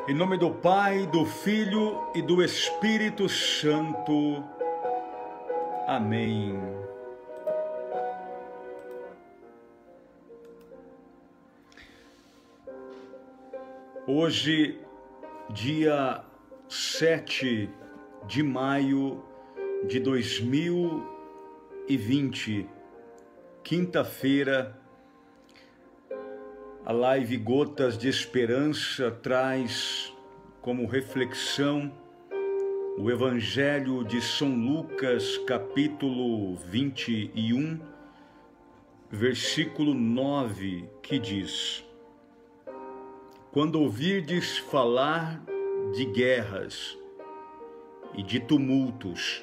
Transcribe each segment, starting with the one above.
Em nome do Pai, do Filho e do Espírito Santo. Amém. Hoje, dia 7 de maio de 2020, quinta-feira, a live Gotas de Esperança traz como reflexão o Evangelho de São Lucas, capítulo 21, versículo 9, que diz: Quando ouvirdes falar de guerras e de tumultos,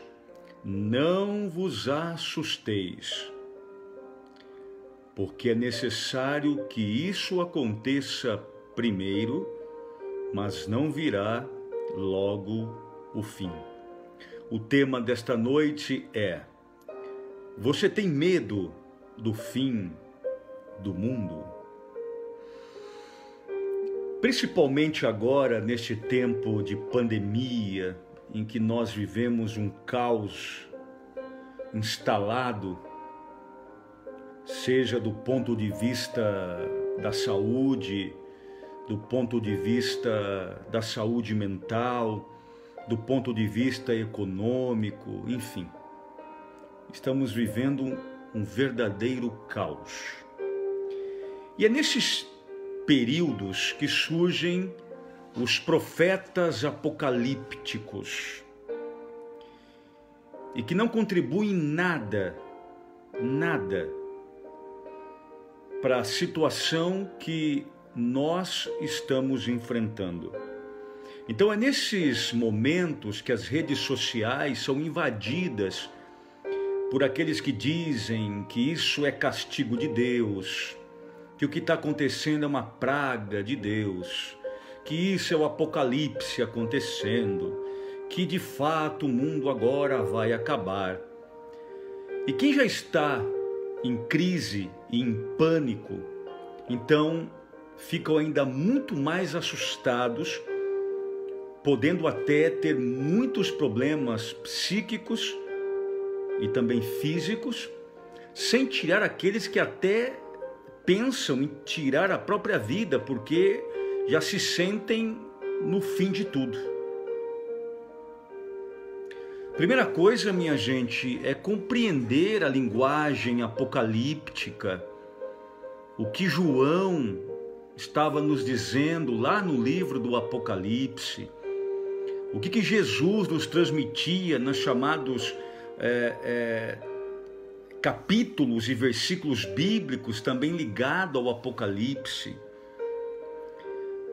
não vos assusteis, porque é necessário que isso aconteça primeiro, mas não virá logo o fim. O tema desta noite é: você tem medo do fim do mundo? Principalmente agora, neste tempo de pandemia, em que nós vivemos um caos instalado, seja do ponto de vista da saúde, do ponto de vista da saúde mental, do ponto de vista econômico, enfim. Estamos vivendo um verdadeiro caos. E é nesses períodos que surgem os profetas apocalípticos e que não contribuem nada para a situação que nós estamos enfrentando. Então é nesses momentos que as redes sociais são invadidas por aqueles que dizem que isso é castigo de Deus, que o que está acontecendo é uma praga de Deus, que isso é o apocalipse acontecendo, que de fato o mundo agora vai acabar. E quem já está em crise e em pânico, então ficam ainda muito mais assustados, podendo até ter muitos problemas psíquicos e também físicos, sem tirar aqueles que até pensam em tirar a própria vida, porque já se sentem no fim de tudo. Primeira coisa, minha gente, é compreender a linguagem apocalíptica, o que João estava nos dizendo lá no livro do Apocalipse, o que Jesus nos transmitia nos chamados capítulos e versículos bíblicos também ligados ao Apocalipse.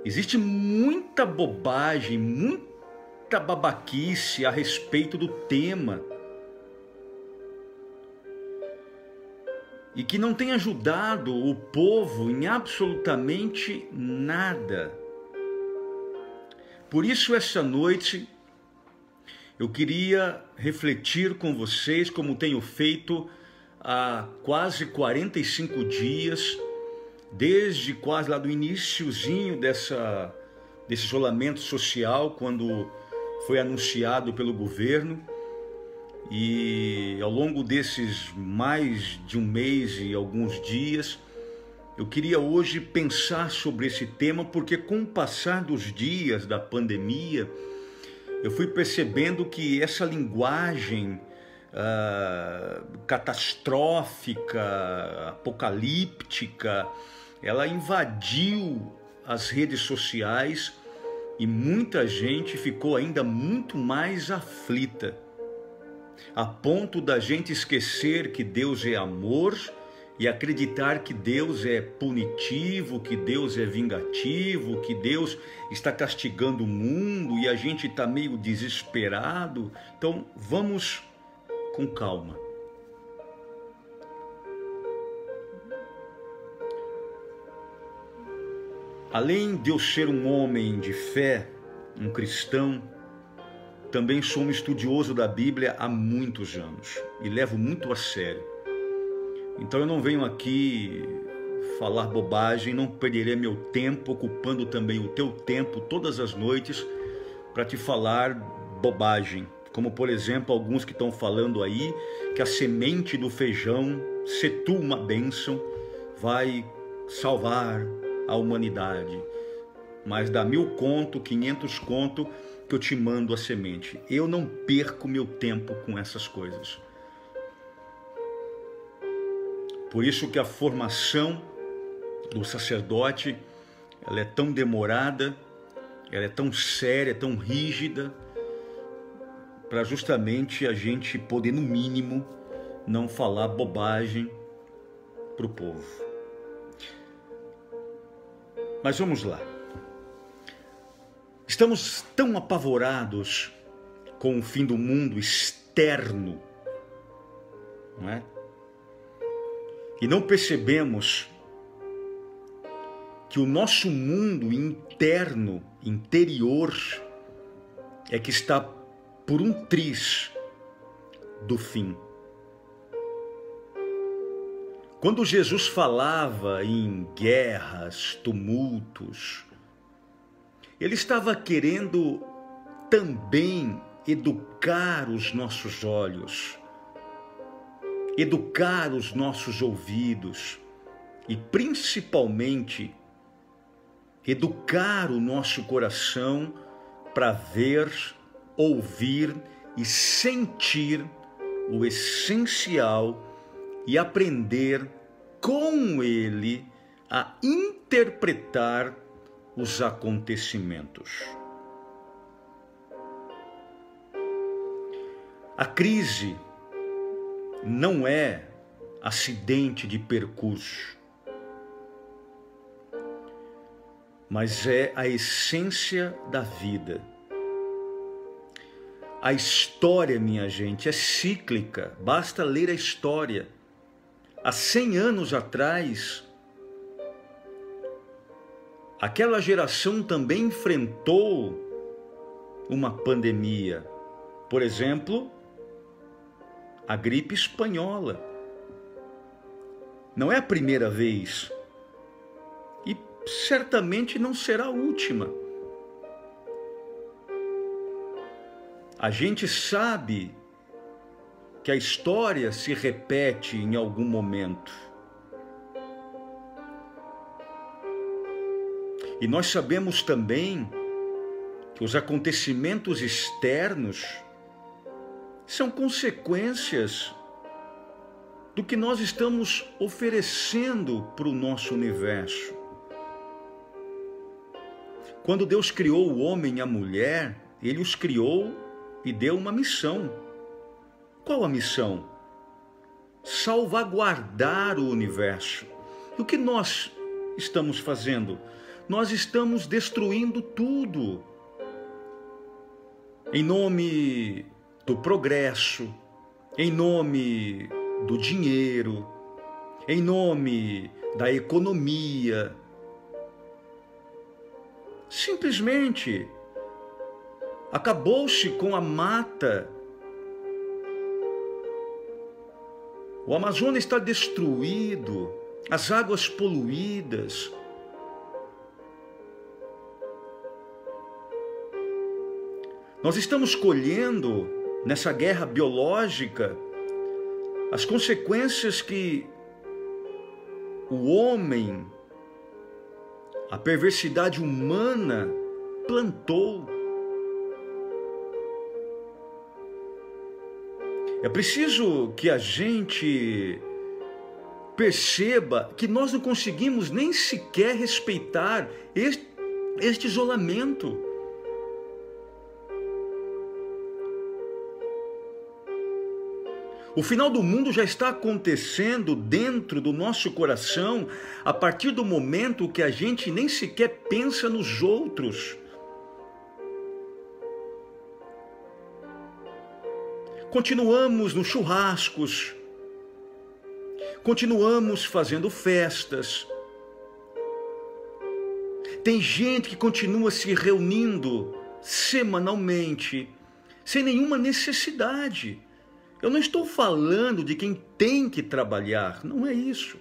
Existe muita bobagem, muita babaquice a respeito do tema e que não tem ajudado o povo em absolutamente nada. Por isso, essa noite, eu queria refletir com vocês, como tenho feito há quase 45 dias, desde quase lá do iniciozinho desse isolamento social, quando foi anunciado pelo governo, e ao longo desses mais de um mês e alguns dias, eu queria hoje pensar sobre esse tema, porque com o passar dos dias da pandemia, eu fui percebendo que essa linguagem catastrófica, apocalíptica, ela invadiu as redes sociais e muita gente ficou ainda muito mais aflita, a ponto da gente esquecer que Deus é amor e acreditar que Deus é punitivo, que Deus é vingativo, que Deus está castigando o mundo e a gente está meio desesperado. Então vamos com calma. Além de eu ser um homem de fé, um cristão, também sou um estudioso da Bíblia há muitos anos e levo muito a sério. Então eu não venho aqui falar bobagem, não perderei meu tempo ocupando também o teu tempo todas as noites para te falar bobagem. Como, por exemplo, alguns que estão falando aí que a semente do feijão, se tu uma bênção, vai salvar a humanidade. Mas dá 1.000 conto, 500 conto que eu te mando a semente. Eu não perco meu tempo com essas coisas. Por isso que a formação do sacerdote, ela é tão demorada, ela é tão séria, tão rígida, para justamente a gente poder, no mínimo, não falar bobagem para o povo. Mas vamos lá. Estamos tão apavorados com o fim do mundo externo, não é? E não percebemos que o nosso mundo interno, interior, é que está por um triz do fim. Quando Jesus falava em guerras, tumultos, ele estava querendo também educar os nossos olhos, educar os nossos ouvidos e, principalmente, educar o nosso coração para ver, ouvir e sentir o essencial e aprender com ele a interpretar os acontecimentos. A crise não é acidente de percurso, mas é a essência da vida. A história, minha gente, é cíclica, basta ler a história. Há 100 anos atrás, aquela geração também enfrentou uma pandemia. Por exemplo, a gripe espanhola. Não é a primeira vez. E certamente não será a última. A gente sabe que a história se repete em algum momento. E nós sabemos também que os acontecimentos externos são consequências do que nós estamos oferecendo para o nosso universo. Quando Deus criou o homem e a mulher, Ele os criou e deu uma missão. Qual a missão? Salvaguardar o universo. E o que nós estamos fazendo? Nós estamos destruindo tudo. Em nome do progresso, em nome do dinheiro, em nome da economia. Simplesmente acabou-se com a mata. O Amazonas está destruído, as águas poluídas. Nós estamos colhendo, nessa guerra biológica, as consequências que o homem, a perversidade humana, plantou. É preciso que a gente perceba que nós não conseguimos nem sequer respeitar este isolamento. O final do mundo já está acontecendo dentro do nosso coração a partir do momento que a gente nem sequer pensa nos outros. Continuamos nos churrascos, continuamos fazendo festas. Tem gente que continua se reunindo semanalmente, sem nenhuma necessidade. Eu não estou falando de quem tem que trabalhar, não é isso.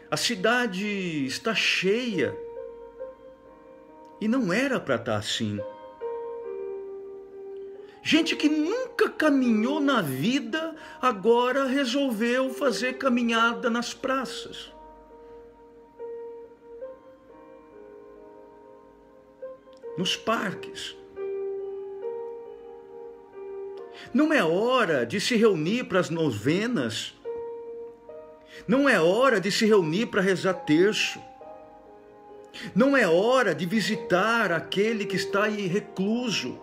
A cidade está cheia e não era para estar assim. Gente que nunca caminhou na vida, agora resolveu fazer caminhada nas praças. Nos parques. Não é hora de se reunir para as novenas. Não é hora de se reunir para rezar terço. Não é hora de visitar aquele que está aí recluso.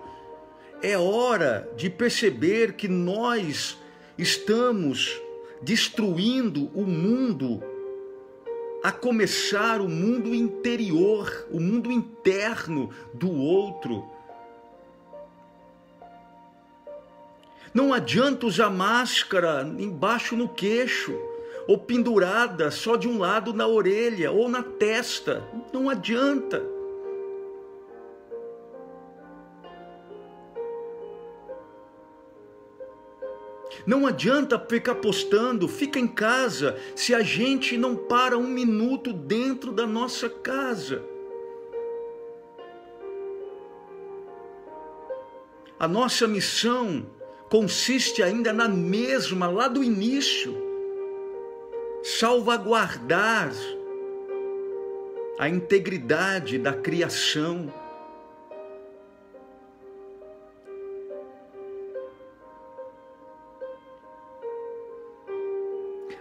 É hora de perceber que nós estamos destruindo o mundo, a começar o mundo interior, o mundo interno do outro. Não adianta usar máscara embaixo no queixo, ou pendurada só de um lado na orelha ou na testa. Não adianta. Não adianta ficar postando, fica em casa, se a gente não para um minuto dentro da nossa casa. A nossa missão consiste ainda na mesma, lá do início, salvaguardar a integridade da criação.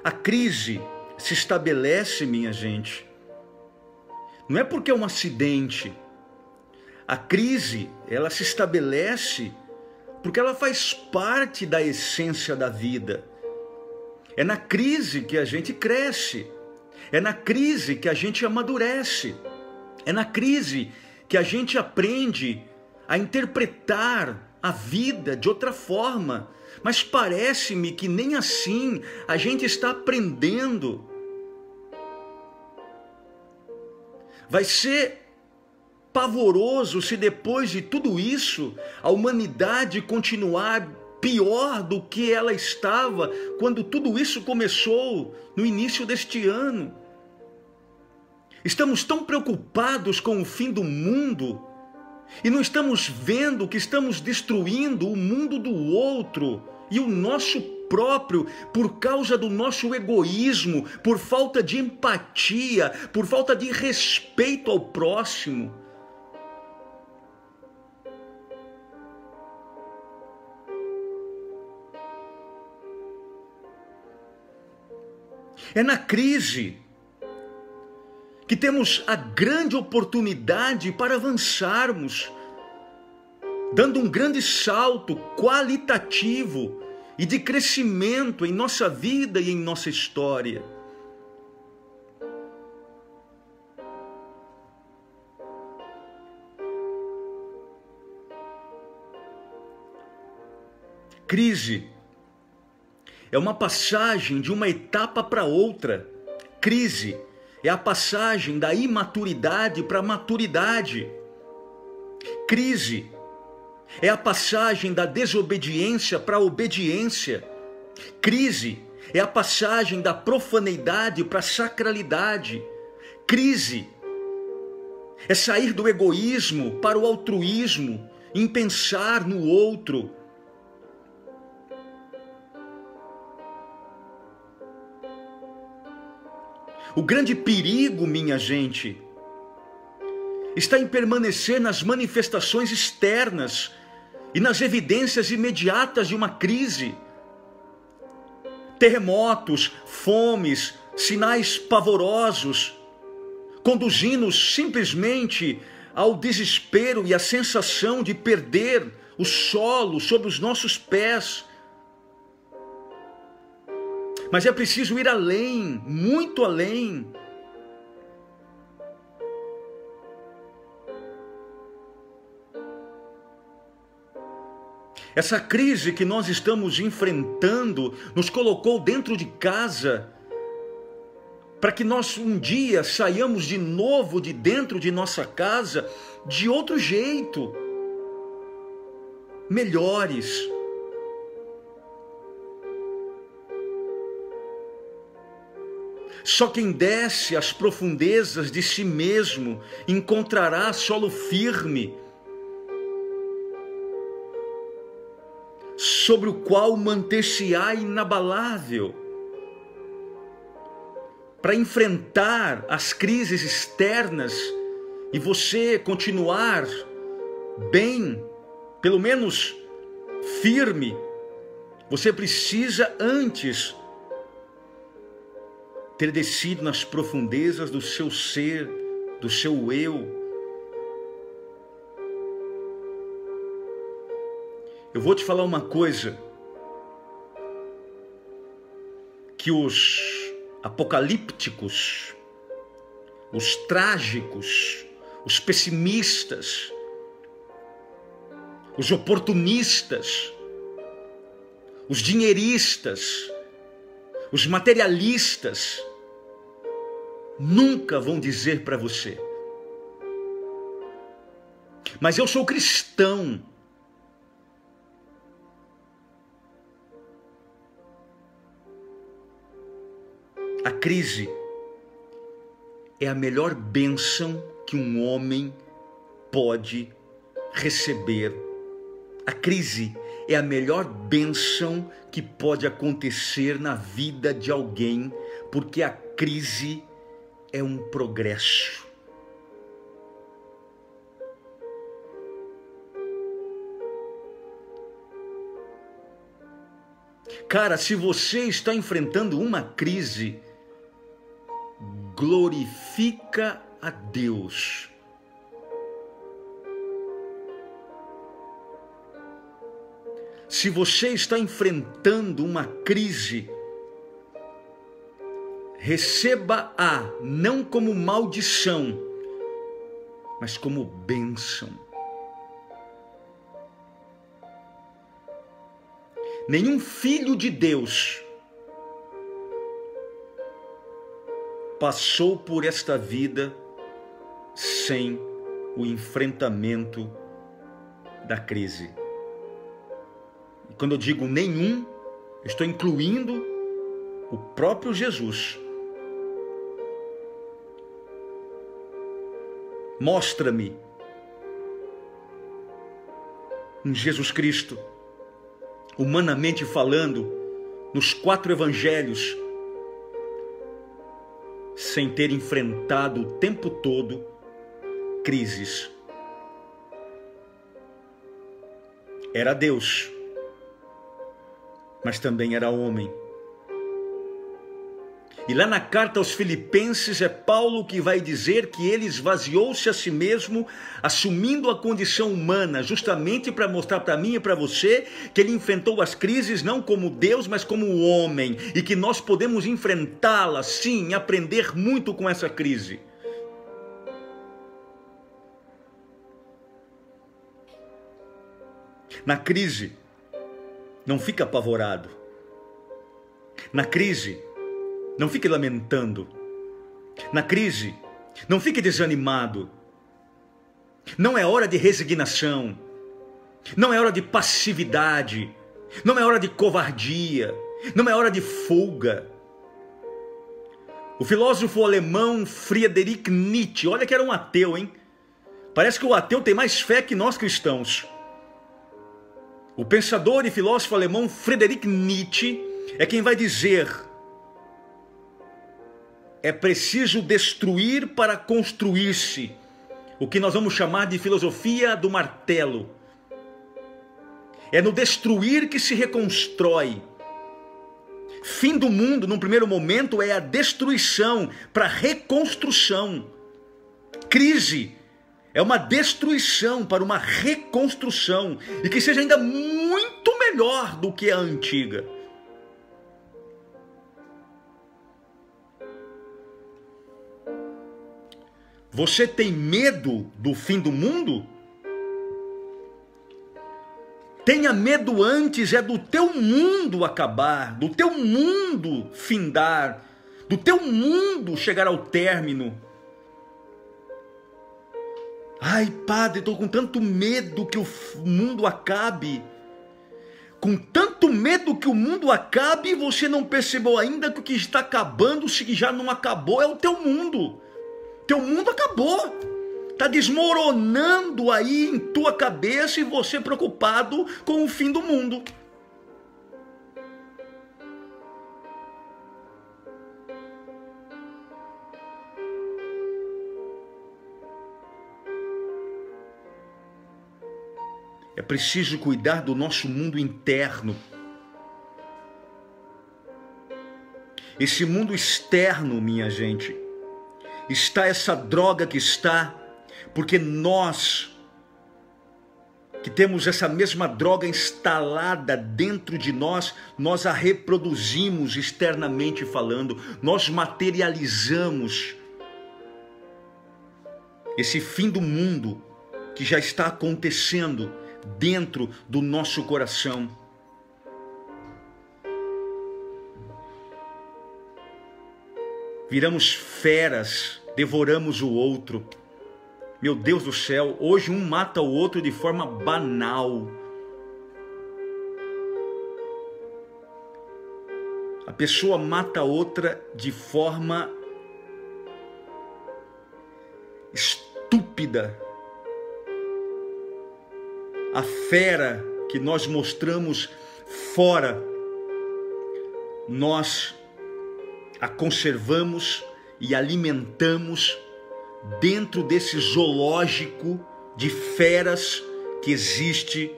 A crise se estabelece, minha gente, não é porque é um acidente. A crise, ela se estabelece porque ela faz parte da essência da vida. É na crise que a gente cresce. É na crise que a gente amadurece. É na crise que a gente aprende a interpretar a vida de outra forma. Mas parece-me que nem assim a gente está aprendendo. Vai ser pavoroso se depois de tudo isso a humanidade continuar pior do que ela estava quando tudo isso começou no início deste ano. Estamos tão preocupados com o fim do mundo e não estamos vendo que estamos destruindo o mundo do outro e o nosso próprio por causa do nosso egoísmo, por falta de empatia, por falta de respeito ao próximo. É na crise que temos a grande oportunidade para avançarmos, dando um grande salto qualitativo e de crescimento em nossa vida e em nossa história. Crise é uma passagem de uma etapa para outra. Crise é a passagem da imaturidade para a maturidade. Crise é a passagem da desobediência para a obediência. Crise é a passagem da profaneidade para a sacralidade. Crise é sair do egoísmo para o altruísmo, em pensar no outro. O grande perigo, minha gente, está em permanecer nas manifestações externas e nas evidências imediatas de uma crise. Terremotos, fomes, sinais pavorosos, conduzindo-nos simplesmente ao desespero e à sensação de perder o solo sob os nossos pés. Mas é preciso ir além, muito além. Essa crise que nós estamos enfrentando nos colocou dentro de casa para que nós um dia saiamos de novo de dentro de nossa casa de outro jeito, melhores. Só quem desce às profundezas de si mesmo encontrará solo firme, sobre o qual manter-se-á inabalável, para enfrentar as crises externas e você continuar bem, pelo menos firme. Você precisa antes ter descido nas profundezas do seu ser, do seu eu. Eu vou te falar uma coisa, que os apocalípticos, os trágicos, os pessimistas, os oportunistas, os dinheiristas, os materialistas, nunca vão dizer para você: mas eu sou cristão. A crise é a melhor bênção que um homem pode receber. A crise é a melhor bênção que pode acontecer na vida de alguém, porque a crise é um progresso. Cara, se você está enfrentando uma crise, glorifica a Deus. Se você está enfrentando uma crise, receba-a não como maldição, mas como bênção. Nenhum filho de Deus passou por esta vida sem o enfrentamento da crise. E quando eu digo nenhum, eu estou incluindo o próprio Jesus. Mostra-me um Jesus Cristo, humanamente falando, nos 4 evangelhos, sem ter enfrentado o tempo todo crises. Era Deus, mas também era homem. E lá na carta aos Filipenses é Paulo que vai dizer que ele esvaziou-se a si mesmo, assumindo a condição humana, justamente para mostrar para mim e para você que ele enfrentou as crises não como Deus, mas como homem, e que nós podemos enfrentá-las, sim, e aprender muito com essa crise. Na crise, não fica apavorado. Na crise, não fique lamentando. Na crise, não fique desanimado. Não é hora de resignação. Não é hora de passividade. Não é hora de covardia. Não é hora de fuga. O filósofo alemão Friedrich Nietzsche, olha que era um ateu, hein? Parece que o ateu tem mais fé que nós cristãos. O pensador e filósofo alemão Friedrich Nietzsche é quem vai dizer: é preciso destruir para construir-se, o que nós vamos chamar de filosofia do martelo. É no destruir que se reconstrói. Fim do mundo, num primeiro momento, é a destruição para reconstrução. Crise é uma destruição para uma reconstrução, e que seja ainda muito melhor do que a antiga. Você tem medo do fim do mundo? Tenha medo antes, é do teu mundo acabar, do teu mundo findar, do teu mundo chegar ao término. Ai, padre, estou com tanto medo que o mundo acabe. com tanto medo que o mundo acabe, e você não percebeu ainda que o que está acabando, se já não acabou, é o teu mundo. Teu mundo acabou. Está desmoronando aí em tua cabeça e você preocupado com o fim do mundo. É preciso cuidar do nosso mundo interno. Esse mundo externo, minha gente, está essa droga que está, porque nós, que temos essa mesma droga instalada dentro de nós, nós a reproduzimos externamente falando, nós materializamos esse fim do mundo que já está acontecendo dentro do nosso coração. Viramos feras, devoramos o outro. Meu Deus do céu, hoje um mata o outro de forma banal. A pessoa mata a outra de forma estúpida. A fera que nós mostramos fora, nós a conservamos e alimentamos dentro desse zoológico de feras que existe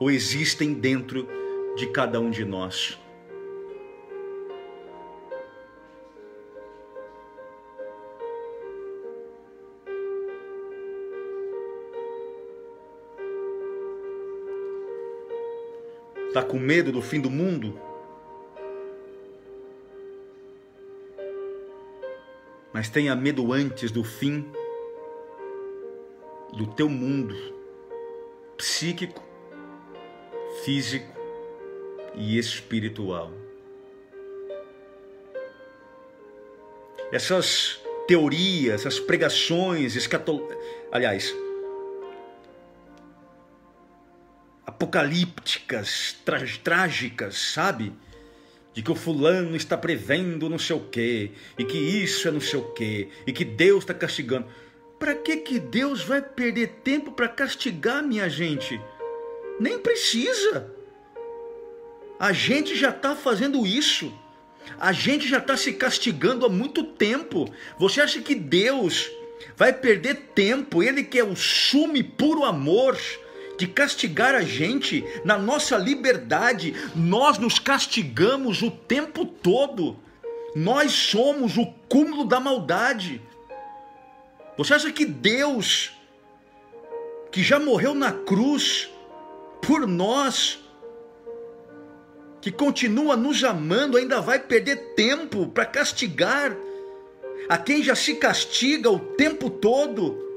ou existem dentro de cada um de nós. Está com medo do fim do mundo? Mas tenha medo antes do fim do teu mundo psíquico, físico e espiritual. Essas teorias, essas pregações apocalípticas, trágicas, sabe? De que o fulano está prevendo não sei o quê, e que isso é não sei o quê, e que Deus está castigando. Para que Deus vai perder tempo para castigar, minha gente? Nem precisa. A gente já está fazendo isso. A gente já está se castigando há muito tempo. Você acha que Deus vai perder tempo? Ele que é o sumo e puro amor, de castigar a gente na nossa liberdade. Nós nos castigamos o tempo todo. Nós somos o cúmulo da maldade. Você acha que Deus, que já morreu na cruz por nós, que continua nos amando, ainda vai perder tempo para castigar a quem já se castiga o tempo todo?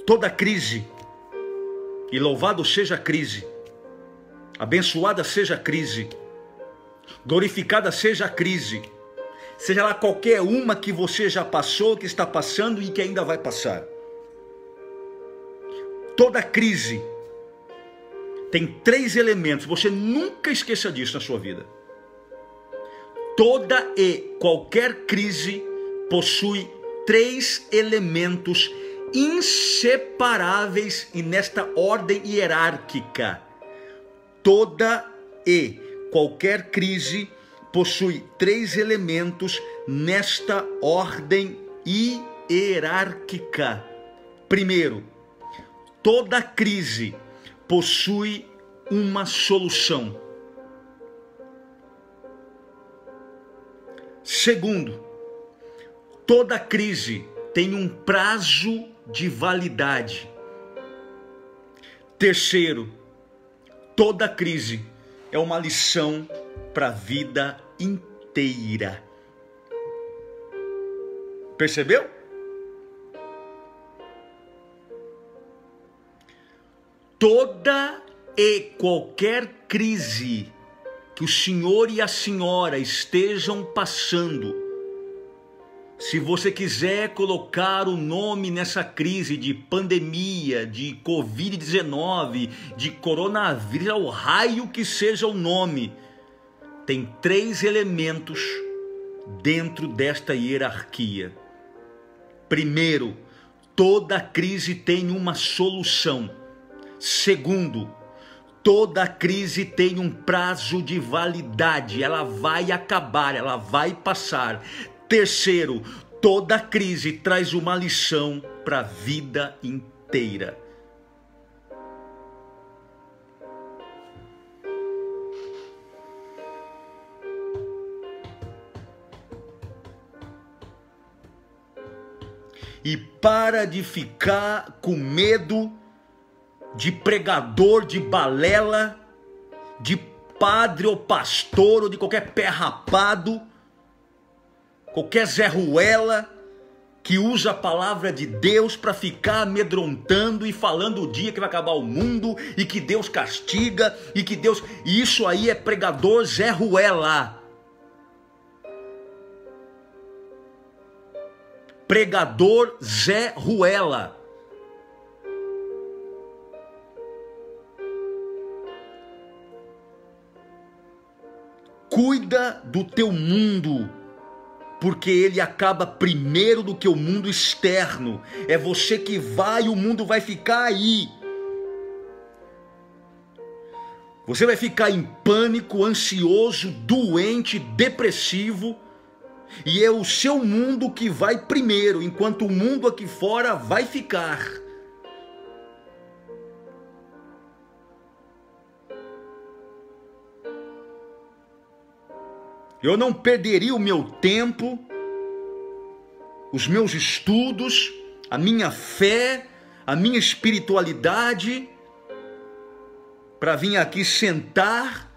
Toda crise, e louvado seja a crise, abençoada seja a crise, glorificada seja a crise, seja lá qualquer uma que você já passou, que está passando e que ainda vai passar. Toda crise tem 3 elementos, você nunca esqueça disso na sua vida. Toda e qualquer crise possui 3 elementos inseparáveis e nesta ordem hierárquica. Toda e qualquer crise possui 3 elementos nesta ordem hierárquica. Primeiro, toda crise possui uma solução. Segundo, toda crise tem um prazo de validade. Terceiro, toda crise é uma lição para a vida inteira. Percebeu? Toda e qualquer crise que o senhor e a senhora estejam passando, se você quiser colocar o nome nessa crise de pandemia, de Covid-19, de coronavírus, o raio que seja o nome, tem 3 elementos dentro desta hierarquia. Primeiro, toda crise tem uma solução. Segundo, toda crise tem um prazo de validade, ela vai acabar, ela vai passar. Terceiro, toda crise traz uma lição para a vida inteira. E para de ficar com medo de pregador de balela, de padre ou pastor ou de qualquer pé rapado, qualquer Zé Ruela que usa a palavra de Deus para ficar amedrontando e falando o dia que vai acabar o mundo e que Deus castiga e que Deus... Isso aí é pregador Zé Ruela. Pregador Zé Ruela. Cuida do teu mundo, porque ele acaba primeiro do que o mundo externo. É você que vai, o mundo vai ficar aí. Você vai ficar em pânico, ansioso, doente, depressivo, e é o seu mundo que vai primeiro, enquanto o mundo aqui fora vai ficar. Eu não perderia o meu tempo, os meus estudos, a minha fé, a minha espiritualidade, para vir aqui sentar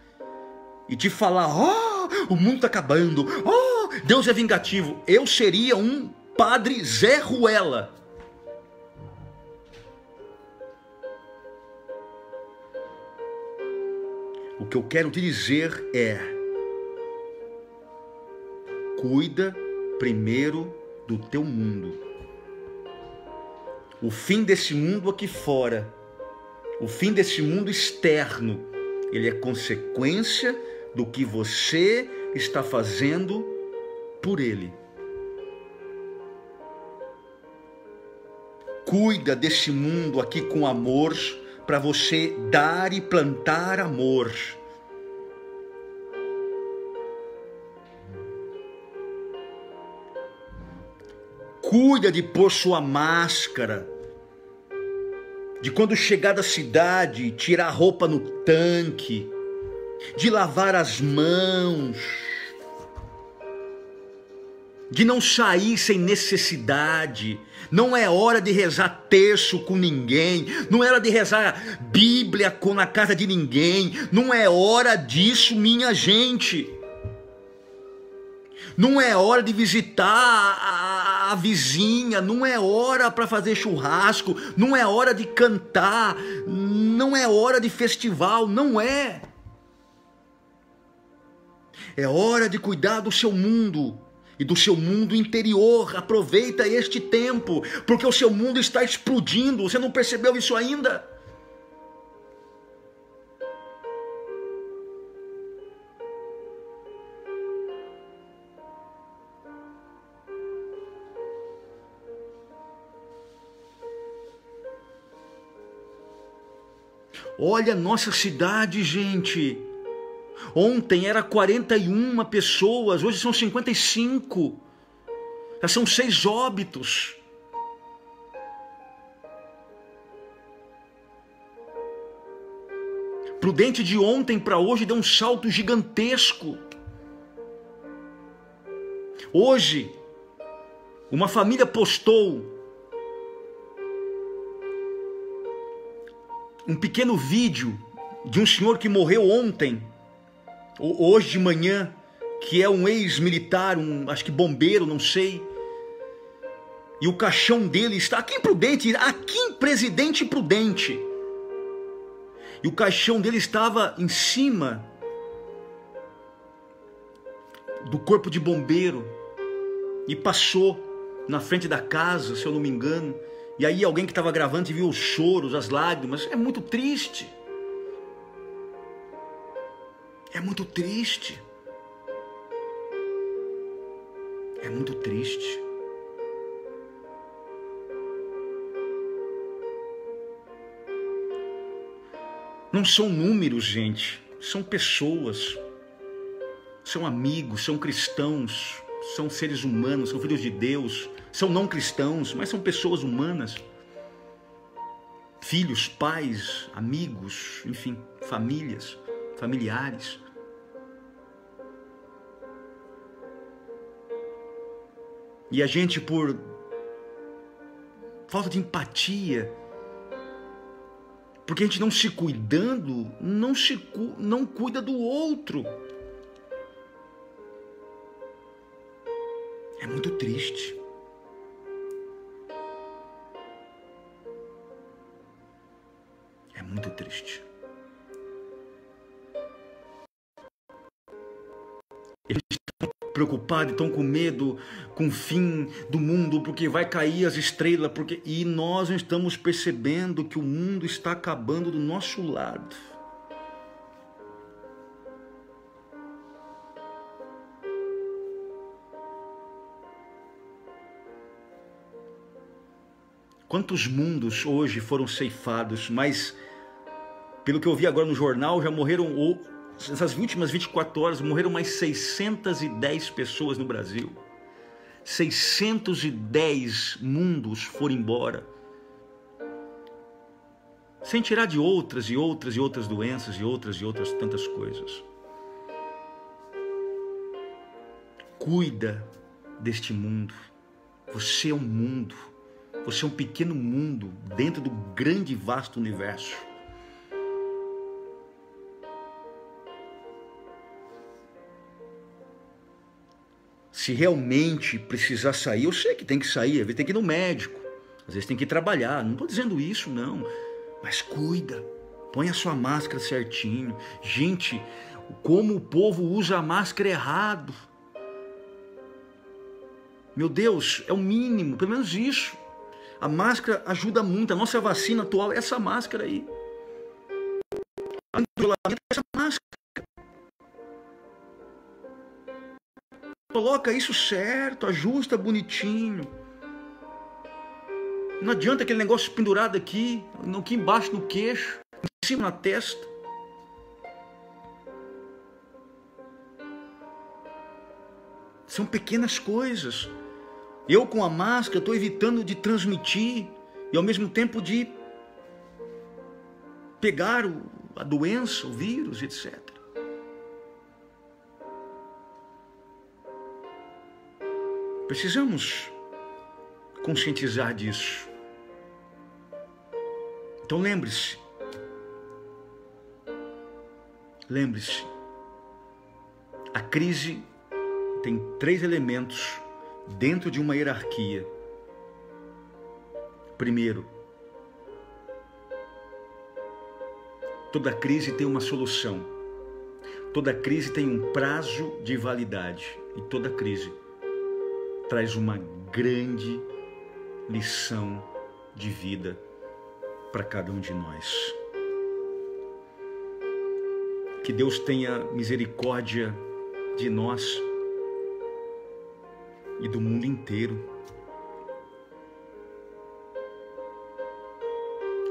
e te falar: oh, o mundo está acabando, oh, Deus é vingativo. Eu seria um padre Zé Ruela. O que eu quero te dizer é: cuida primeiro do teu mundo. O fim desse mundo aqui fora, o fim desse mundo externo, ele é consequência do que você está fazendo por ele. Cuida desse mundo aqui com amor, para você dar e plantar amor. Cuida de pôr sua máscara, de quando chegar da cidade, tirar a roupa no tanque, de lavar as mãos, de não sair sem necessidade. Não é hora de rezar terço com ninguém, não é hora de rezar Bíblia na casa de ninguém, não é hora disso, minha gente. Não é hora de visitar a vizinha, não é hora para fazer churrasco, não é hora de cantar, não é hora de festival, não é. É hora de cuidar do seu mundo e do seu mundo interior. Aproveita este tempo, porque o seu mundo está explodindo. Você não percebeu isso ainda? Olha a nossa cidade, gente. Ontem era 41 pessoas, hoje são 55. Já são 6 óbitos. Prudente de ontem para hoje deu um salto gigantesco. Hoje, uma família postou um pequeno vídeo de um senhor que morreu ontem, ou hoje de manhã, que é um ex-militar, acho que bombeiro, não sei. E o caixão dele está aqui em Prudente, aqui em Presidente Prudente. E o caixão dele estava em cima do corpo de bombeiro e passou na frente da casa, se eu não me engano, e aí alguém que estava gravando viu os choros, as lágrimas. É muito triste. É muito triste. É muito triste. Não são números, gente. São pessoas. São amigos, são cristãos, são seres humanos, são filhos de Deus, são não cristãos, mas são pessoas humanas. Filhos, pais, amigos, enfim, famílias, familiares. E a gente, por falta de empatia, porque a gente não se cuidando, não cuida do outro. É muito triste. É muito triste. Eles estão preocupados, estão com medo com o fim do mundo, porque vai cair as estrelas, e nós não estamos percebendo que o mundo está acabando do nosso lado. Quantos mundos hoje foram ceifados, mas pelo que eu vi agora no jornal, já morreram, nessas últimas 24 horas, morreram mais 610 pessoas no Brasil. 610 mundos foram embora. Sem tirar de outras e outras e outras doenças e outras tantas coisas. Cuida deste mundo. Você é um mundo. Você é um pequeno mundo dentro do grande e vasto universo. Se realmente precisar sair, eu sei que tem que sair, às vezes tem que ir no médico, às vezes tem que ir trabalhar, não estou dizendo isso não, mas cuida, põe a sua máscara certinho. Gente, como o povo usa a máscara errado. Meu Deus, é o mínimo, pelo menos isso. A máscara ajuda muito. A nossa vacina atual é essa máscara aí. A isolamento é essa máscara. Coloca isso certo, ajusta bonitinho. Não adianta aquele negócio pendurado aqui embaixo no queixo, em cima na testa. São pequenas coisas. Eu com a máscara estou evitando de transmitir e ao mesmo tempo de pegar a doença, o vírus, etc. Precisamos conscientizar disso. Então lembre-se, a crise tem 3 elementos dentro de uma hierarquia. Primeiro, toda crise tem uma solução. Toda crise tem um prazo de validade. E toda crise traz uma grande lição de vida para cada um de nós. Que Deus tenha misericórdia de nós e do mundo inteiro.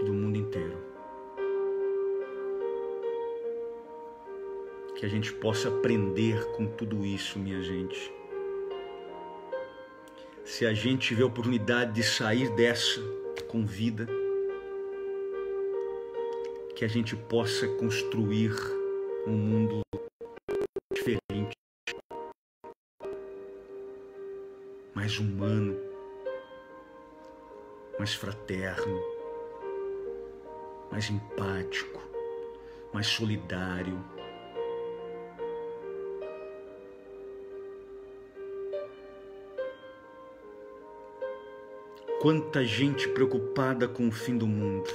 Do mundo inteiro. Que a gente possa aprender com tudo isso, minha gente. Se a gente tiver a oportunidade de sair dessa com vida, que a gente possa construir um mundo diferente, mais humano, mais fraterno, mais empático, mais solidário. Quanta gente preocupada com o fim do mundo.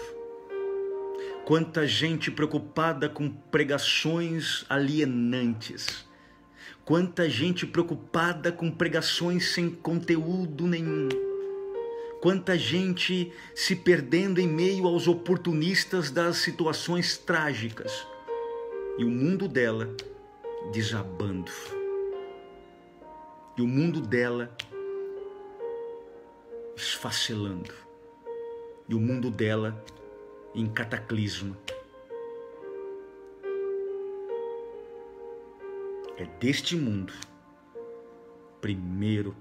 Quanta gente preocupada com pregações alienantes. Quanta gente preocupada com pregações sem conteúdo nenhum. Quanta gente se perdendo em meio aos oportunistas das situações trágicas. E o mundo dela desabando. E o mundo dela esfacelando. E o mundo dela em cataclisma. É deste mundo, primeiro,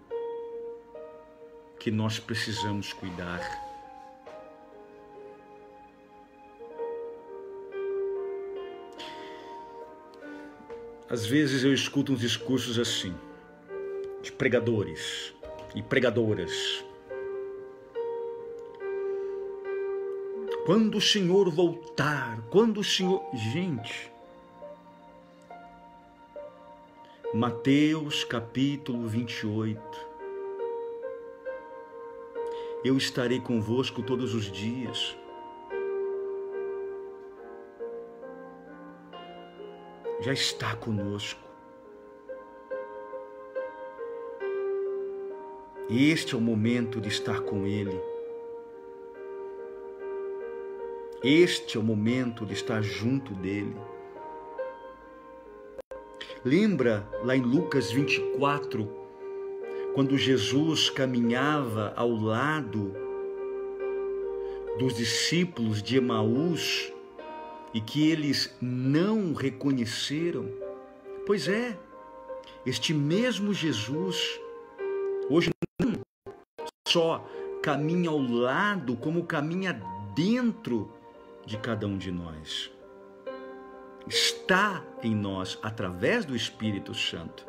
que nós precisamos cuidar. Às vezes eu escuto uns discursos assim, de pregadores e pregadoras. Quando o Senhor voltar, quando o Senhor... Gente... Mateus capítulo 28. Eu estarei convosco todos os dias. Já está conosco. Este é o momento de estar com Ele. Este é o momento de estar junto dEle. Lembra lá em Lucas 24, quando Jesus caminhava ao lado dos discípulos de Emaús e que eles não reconheceram? Pois é, este mesmo Jesus, hoje não só caminha ao lado, como caminha dentro de cada um de nós. Está em nós através do Espírito Santo.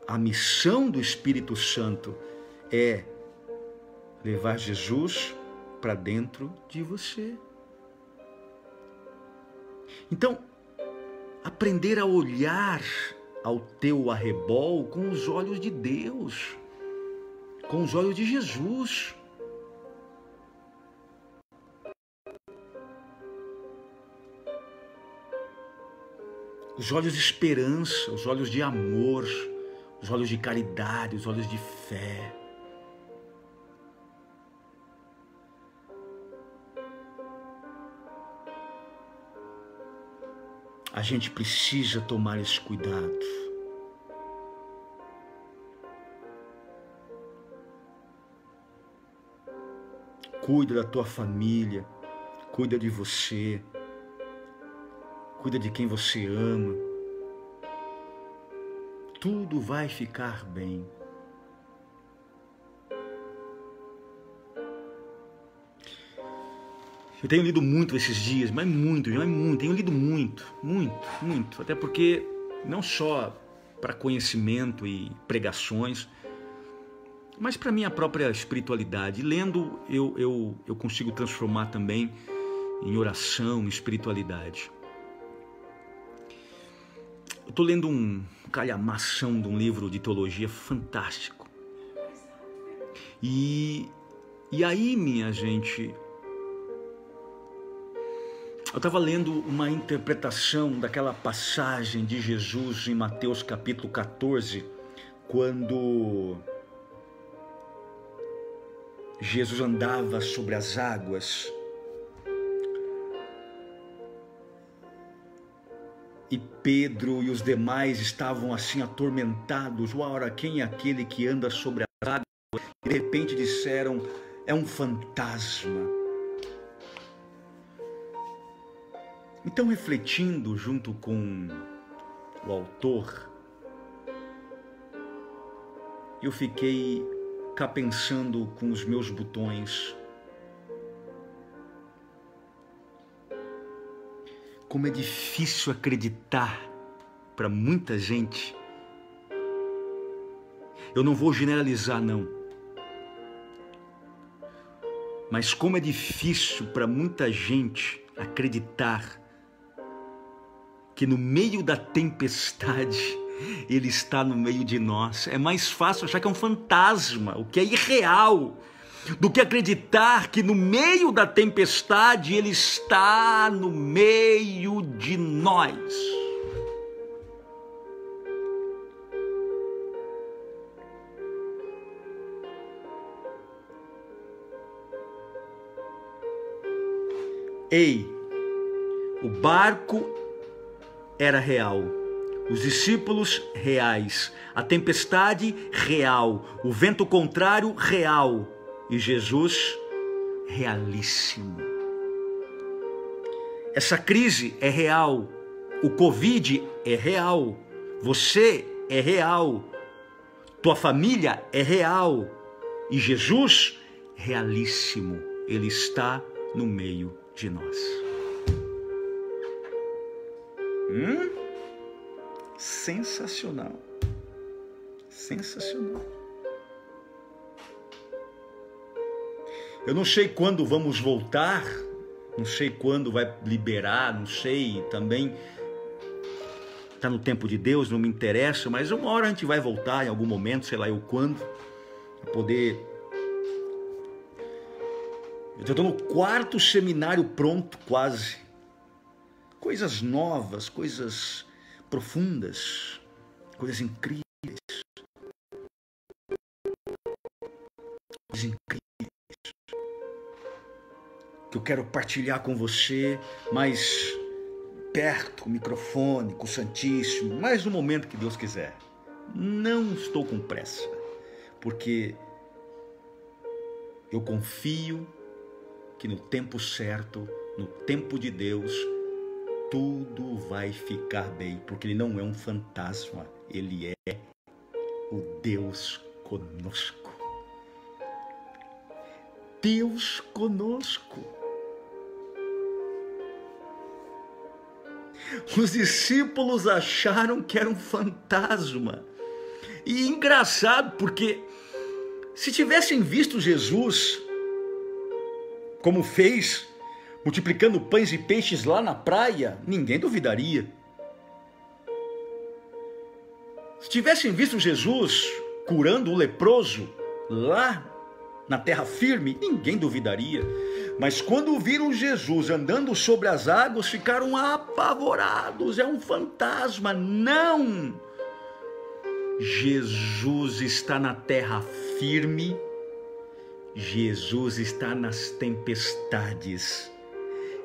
A missão do Espírito Santo é levar Jesus para dentro de você. Então, aprender a olhar ao teu arrebol com os olhos de Deus, com os olhos de Jesus. Os olhos de esperança, os olhos de amor, os olhos de caridade, os olhos de fé. A gente precisa tomar esse cuidado. Cuida da tua família, cuida de você. Cuida de quem você ama. Tudo vai ficar bem. Eu tenho lido muito esses dias, mas muito. Tenho lido muito. Até porque não só para conhecimento e pregações, mas para minha própria espiritualidade. Lendo, eu consigo transformar também em oração, espiritualidade. Eu estou lendo um calhamação de um livro de teologia fantástico. E aí, minha gente, eu estava lendo uma interpretação daquela passagem de Jesus em Mateus capítulo 14, quando Jesus andava sobre as águas. E Pedro e os demais estavam assim atormentados. Ora, quem é aquele que anda sobre as águas? E de repente disseram, é um fantasma. Então, refletindo junto com o autor, eu fiquei cá pensando com os meus botões. Como é difícil acreditar para muita gente. Eu não vou generalizar, não. Mas como é difícil para muita gente acreditar que no meio da tempestade Ele está no meio de nós. É mais fácil achar que é um fantasma, o que é irreal, do que acreditar que no meio da tempestade Ele está no meio de nós. Ei, o barco era real, os discípulos reais, a tempestade real, o vento contrário real e Jesus realíssimo. Essa crise é real, o Covid é real, você é real, tua família é real e Jesus realíssimo, Ele está no meio de nós. Sensacional, sensacional. Eu não sei quando vamos voltar, não sei quando vai liberar, não sei, também está no tempo de Deus, não me interessa, mas uma hora a gente vai voltar em algum momento, sei lá eu quando, para poder... Eu estou no 4º seminário pronto, quase. Coisas novas, coisas profundas, coisas incríveis. Coisas incríveis. Que eu quero partilhar com você, mais perto, com o microfone, com o Santíssimo, mais no momento que Deus quiser. Não estou com pressa, porque eu confio que no tempo certo, no tempo de Deus, tudo vai ficar bem, porque Ele não é um fantasma, Ele é o Deus conosco. Deus conosco. Os discípulos acharam que era um fantasma. E engraçado, porque se tivessem visto Jesus, como fez, multiplicando pães e peixes lá na praia, ninguém duvidaria. Se tivessem visto Jesus curando o leproso lá na terra firme, ninguém duvidaria. Mas quando viram Jesus andando sobre as águas, ficaram apavorados. É um fantasma. Não! Jesus está na terra firme. Jesus está nas tempestades.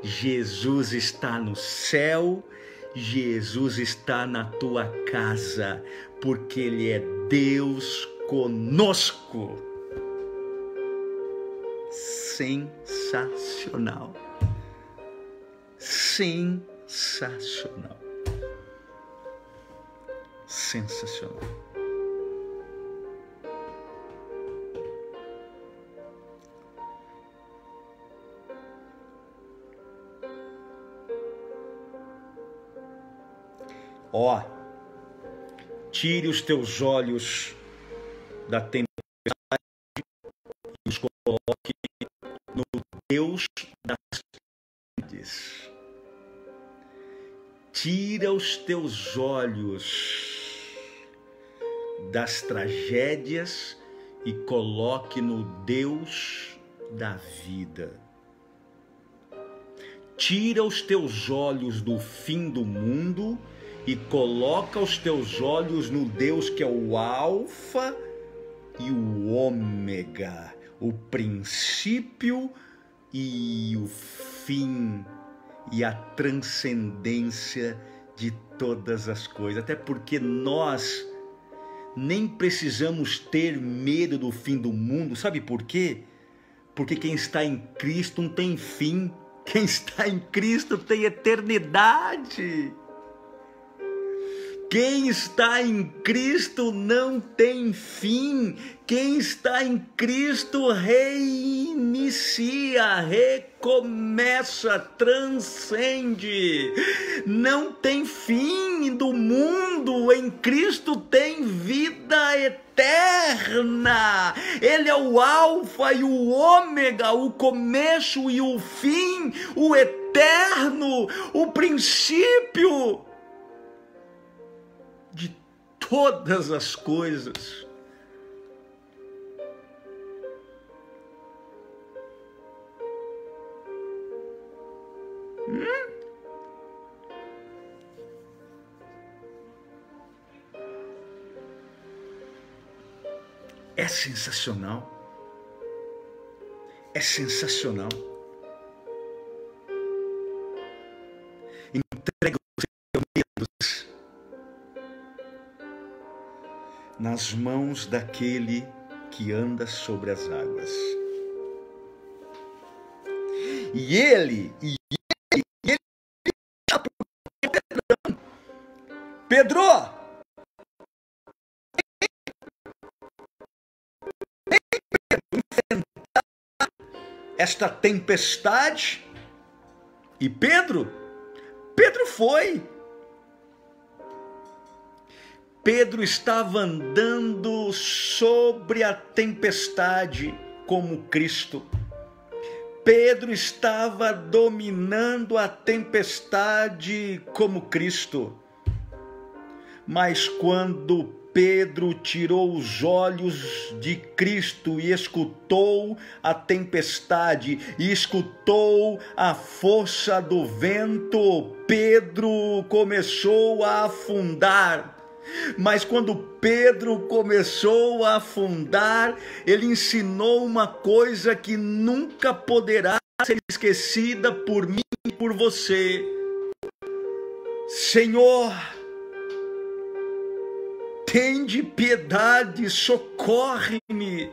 Jesus está no céu. Jesus está na tua casa, porque Ele é Deus conosco. Sensacional. Sensacional. Sensacional. Ó, tire os teus olhos da tempestade e os coloque no Deus das tempestades. Tira os teus olhos das tragédias e coloque no Deus da vida. Tira os teus olhos do fim do mundo e coloca os teus olhos no Deus que é o Alfa e o Ômega, o princípio e o fim, e a transcendência de todas as coisas. Até porque nós nem precisamos ter medo do fim do mundo. Sabe por quê? Porque quem está em Cristo não tem fim. Quem está em Cristo tem eternidade. Quem está em Cristo não tem fim. Quem está em Cristo reinicia, recomeça, transcende. Não tem fim do mundo. Em Cristo tem vida eterna. Ele é o Alfa e o Ômega, o começo e o fim, o eterno, o princípio de todas as coisas. É sensacional. É sensacional. nas mãos daquele que anda sobre as águas. E ele Pedro, esta tempestade. E Pedro foi. Pedro estava andando sobre a tempestade como Cristo. Pedro estava dominando a tempestade como Cristo. Mas quando Pedro tirou os olhos de Cristo e escutou a tempestade, e escutou a força do vento, Pedro começou a afundar. Mas quando Pedro começou a afundar, ele ensinou uma coisa que nunca poderá ser esquecida por mim e por você. Senhor, tende piedade, socorre-me.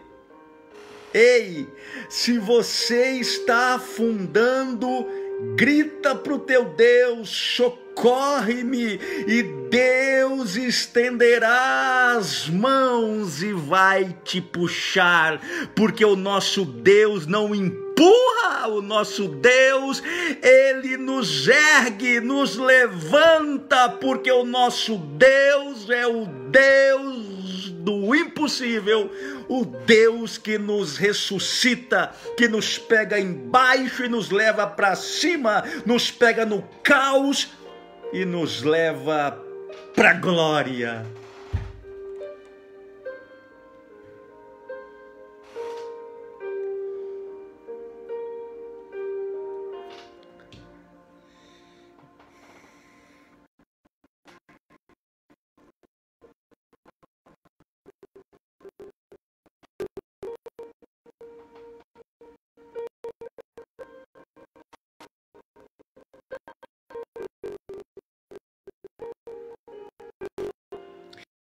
Ei, se você está afundando, grita para o teu Deus, socorre-me, e Deus estenderá as mãos e vai te puxar, porque o nosso Deus não empurra, o nosso Deus, Ele nos ergue, nos levanta, porque o nosso Deus é o Deus do impossível, o Deus que nos ressuscita, que nos pega embaixo e nos leva para cima, nos pega no caos e nos leva para a glória.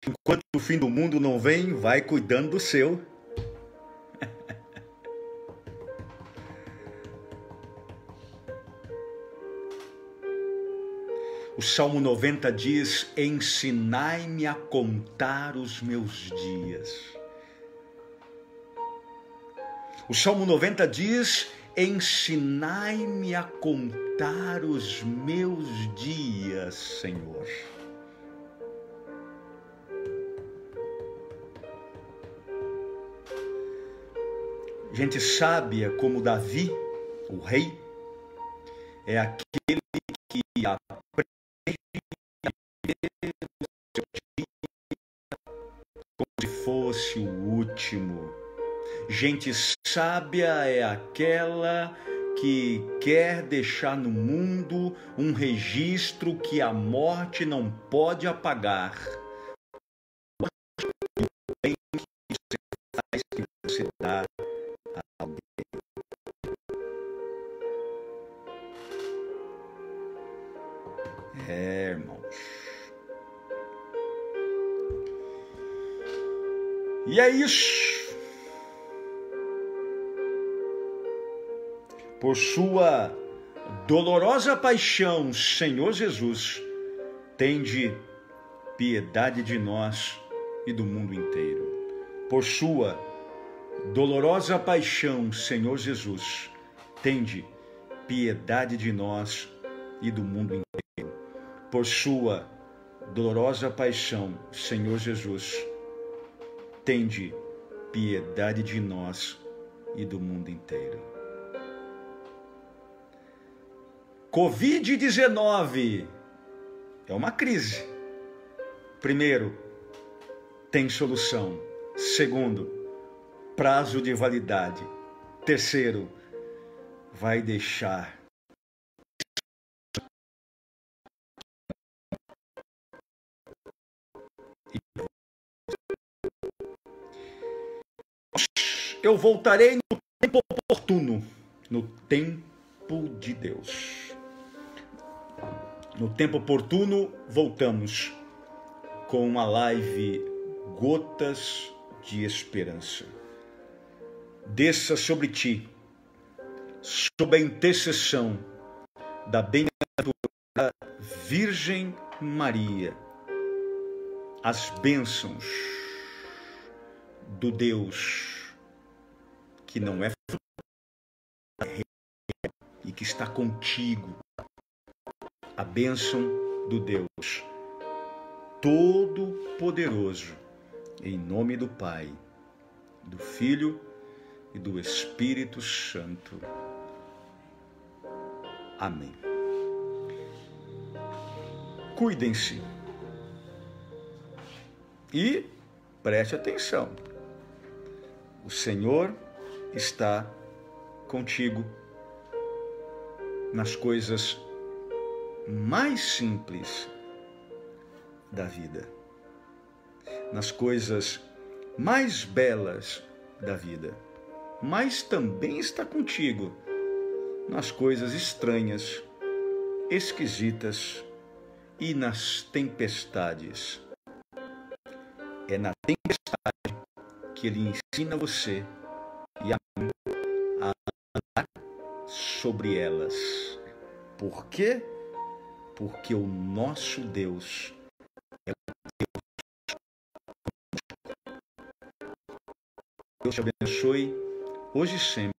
Enquanto o fim do mundo não vem, vai cuidando do seu. O Salmo 90 diz: ensinai-me a contar os meus dias. O Salmo 90 diz: ensinai-me a contar os meus dias, Senhor. Gente sábia como Davi, o rei, é aquele que aprende a viver o seu dia como se fosse o último. Gente sábia é aquela que quer deixar no mundo um registro que a morte não pode apagar. O bem que você faz, que você dá. Irmãos. E é isso. Por sua dolorosa paixão, Senhor Jesus, tende piedade de nós e do mundo inteiro. Por sua dolorosa paixão, Senhor Jesus, tende piedade de nós e do mundo inteiro. Por sua dolorosa paixão, Senhor Jesus, tende piedade de nós e do mundo inteiro. Covid-19 é uma crise. Primeiro, tem solução. Segundo, prazo de validade. Terceiro, vai deixar eu voltarei no tempo oportuno, no tempo de Deus. No tempo oportuno, voltamos com uma live gotas de esperança. Desça sobre ti, sob a intercessão da bem-aventurada Virgem Maria, as bênçãos do Deus que não é e que está contigo, a bênção do Deus Todo-Poderoso, em nome do Pai, do Filho e do Espírito Santo. Amém. Cuidem-se e preste atenção. O Senhor está contigo nas coisas mais simples da vida, nas coisas mais belas da vida, mas também está contigo nas coisas estranhas, esquisitas e nas tempestades. É na tempestade que Ele ensina você e a mim a andar sobre elas. Por quê? Porque o nosso Deus é o Deus. Deus te abençoe hoje e sempre.